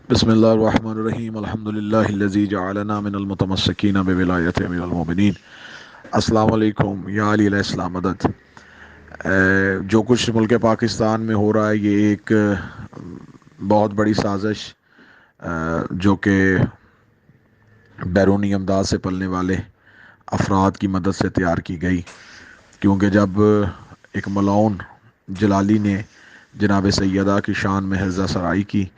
बिस्मिल्लाहिर्रहमानिर्रहीम अल्हम्दुलिल्लाहिल्लज़ी जअलना मिनल मुतमस्सिकीन बिविलायति अमीरुल मोमिनीन। अस्सलाम वालेकुम या अली अलैहिस्सलाम मदद। जो कुछ मुल्क पाकिस्तान में हो रहा है ये एक बहुत बड़ी साजिश जो कि बैरूनी अमदाद से पलने वाले अफराद की मदद से तैयार की गई, क्योंकि जब एक मलाउन जलाली ने जनाब सैयदा की शान में हर्जा सराई की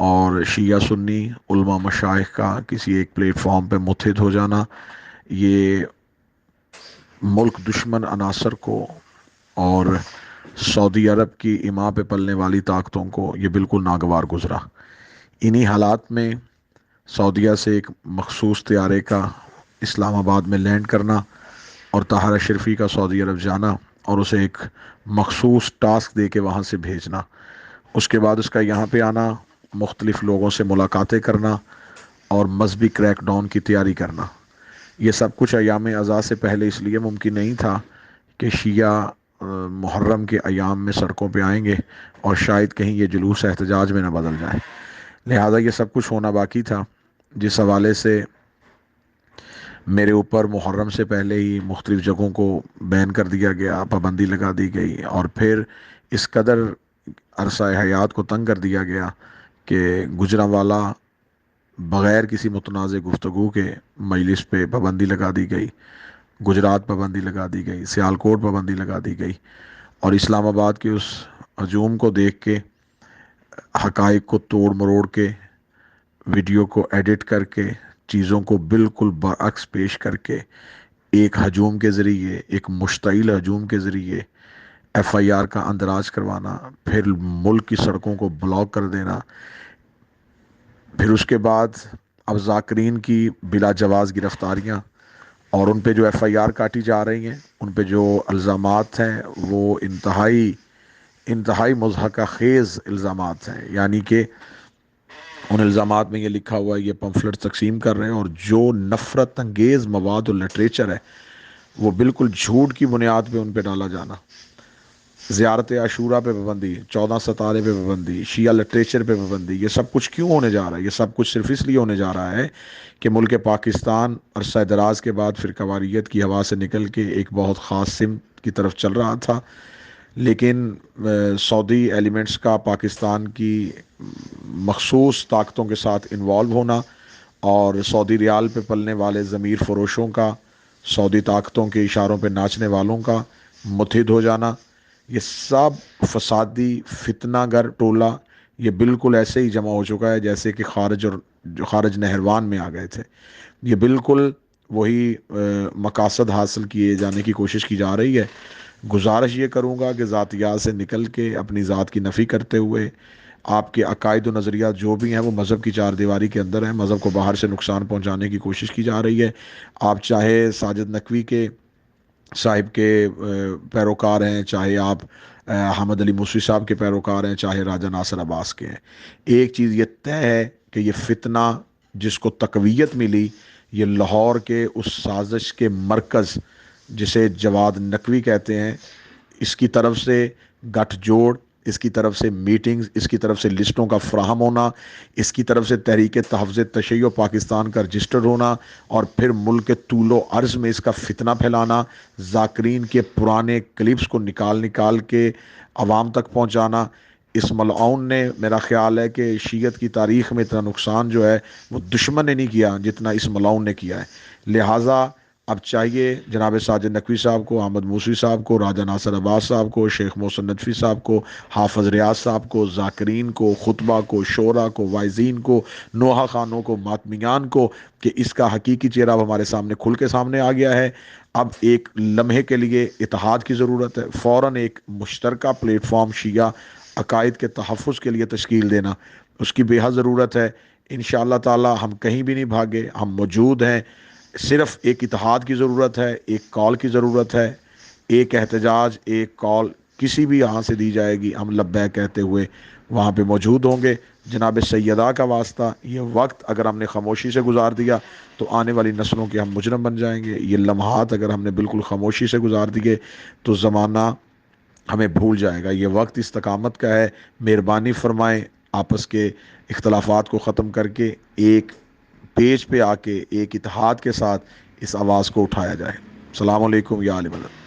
और शिया सुन्नी उलमा मशाइख का किसी एक प्लेटफॉर्म पे मुत्हिद हो जाना, ये मुल्क दुश्मन अनासर को और सऊदी अरब की इमा पे पलने वाली ताकतों को ये बिल्कुल नागवार गुजरा। इन्हीं हालात में सऊदीया से एक मखसूस तैयारे का इस्लामाबाद में लैंड करना और ताहरा शरीफी का सऊदी अरब जाना और उसे एक मखसूस टास्क दे के वहाँ से भेजना, उसके बाद उसका यहाँ पे आना, मुख्तलिफ़ लोगों से मुलाकातें करना और मजहबी क्रैकडाउन की तैयारी करना, ये सब कुछ अयाम अज़ा से पहले इसलिए मुमकिन नहीं था कि शिया मुहर्रम के अयाम में सड़कों पे आएंगे और शायद कहीं ये जुलूस एहतजाज में न बदल जाए। लिहाजा ये सब कुछ होना बाकी था, जिस हवाले से मेरे ऊपर मुहर्रम से पहले ही मुख्तलिफ़ जगहों को बैन कर दिया गया, पाबंदी लगा दी गई और फिर इस कदर अरसा हयात को तंग कर दिया गया कि गुजरांवाला बग़ैर किसी मुतनाज़ गुफ्तगू के मजलिस पे पाबंदी लगा दी गई, गुजरात पाबंदी लगा दी गई, सियालकोट पाबंदी लगा दी गई और इस्लामाबाद के उस हजूम को देख के, हकाइक को तोड़ मरोड़ के, वीडियो को एडिट करके, चीज़ों को बिल्कुल बरअक्स पेश करके, एक हजूम के ज़रिए, एक मुश्तइल हजूम के ज़रिए एफआईआर का अंदराज करवाना, फिर मुल्क की सड़कों को ब्लॉक कर देना, फिर उसके बाद अब जाकरीन की बिला जवाज़ गिरफ्तारियाँ और उन पे जो एफआईआर काटी जा रही हैं, उन पे जो इल्ज़ामात हैं वो इंतहाई इंतहाई मुज़हका ख़ेज़ इल्ज़ामात हैं। यानी कि उन इल्ज़ामात में ये लिखा हुआ है ये पम्फलेट तकसीम कर रहे हैं और जो नफ़रत अंगेज़ मवाद और लिटरेचर है वो बिल्कुल झूठ की बुनियाद पे उन पे डाला जाना। ज़ियारत आशूरा पे पाबंदी, 14 सितारे पे पाबंदी, शिया लिटरेचर पे पाबंदी, ये सब कुछ क्यों होने जा रहा है? ये सब कुछ सिर्फ इसलिए होने जा रहा है कि मुल्क पाकिस्तान अरसा दराज के बाद फ़िरकावारियत की हवा से निकल के एक बहुत ख़ास सिमत की तरफ चल रहा था, लेकिन सऊदी एलिमेंट्स का पाकिस्तान की मखसूस ताकतों के साथ इन्वॉल्व होना और सऊदी रियाल पे पलने वाले ज़मीर फ़रोशों का, सऊदी ताकतों के इशारों पे नाचने वालों का मुत्हिद हो जाना, ये सब फसादी फितनागर टोला ये बिल्कुल ऐसे ही जमा हो चुका है जैसे कि खारज और जो खारज नहरवान में आ गए थे। ये बिल्कुल वही मकासद हासिल किए जाने की कोशिश की जा रही है। गुजारिश ये करूँगा कि ज़ातियात से निकल के अपनी ज़ात की नफ़ी करते हुए आपके अकायद व नज़रियात जो भी हैं वो मज़हब की चार दीवारी के अंदर हैं, मज़हब को बाहर से नुकसान पहुँचाने की कोशिश की जा रही है। आप चाहे साजिद नकवी के साहिब के पैरोकार हैं, चाहे आप हामिद अली मूसवी साहब के पैरोकार हैं, चाहे राजा नासिर अब्बास के हैं, एक चीज़ ये तय है कि ये फितना जिसको तकवीयत मिली ये लाहौर के उस साजिश के मरकज़ जिसे जवाद नकवी कहते हैं, इसकी तरफ से गठजोड़, इसकी तरफ से मीटिंग्स, इसकी तरफ से लिस्टों का फ्राहम होना, इसकी तरफ से तहरीक तहफ़्ज़ तशय्युअ पाकिस्तान का रजिस्टर होना और फिर मुल्क के तूलो अर्ज़ में इसका फितना फैलाना, जाकरीन के पुराने क्लिप्स को निकाल निकाल के अवाम तक पहुँचाना। इस मलआउन ने, मेरा ख़्याल है कि शीयत की तारीख़ में इतना नुकसान जो है वो दुश्मन ने नहीं किया जितना इस मलआउन ने किया है। लिहाजा अब चाहिए जनाब साजिद नकवी साहब को, अहमद मूसी साहब को, राजा नासिर अब्बास साहब को, शेख मोहसिन नदवी साहब को, हाफिज़ रियाज साहब को, जाकरीन को, खुतबा को, शोरा को, वाइजीन को, नोहा खानों को, मातमियान को कि इसका हकीकी चेहरा अब हमारे सामने खुल के सामने आ गया है। अब एक लम्हे के लिए इत्तेहाद की ज़रूरत है, फ़ौरन एक मुश्तरका प्लेटफॉर्म शिया अकायद के तहफ़्फ़ुज़ के लिए तश्कील देना उसकी बेहद ज़रूरत है। इंशाअल्लाह ताला हम कहीं भी नहीं भागे, हम मौजूद हैं। सिर्फ एक इत्तेहाद की ज़रूरत है, एक कॉल की ज़रूरत है, एक एहतजाज, एक कॉल किसी भी यहाँ से दी जाएगी, हम लब्बैक कहते हुए वहाँ पे मौजूद होंगे। जनाब सैयदा का वास्ता, ये वक्त अगर हमने खामोशी से गुजार दिया तो आने वाली नस्लों के हम मुजरम बन जाएंगे। ये लम्हात अगर हमने बिल्कुल खामोशी से गुजार दिए तो ज़माना हमें भूल जाएगा। ये वक्त इस्तकामत का है, मेहरबानी फरमाएं, आपस के اختلافات کو ختم کر کے ایک پیج پہ آ کے ایک اتحاد کے ساتھ اس آواز کو اٹھایا جائے۔ السلام علیکم یا علی مدد۔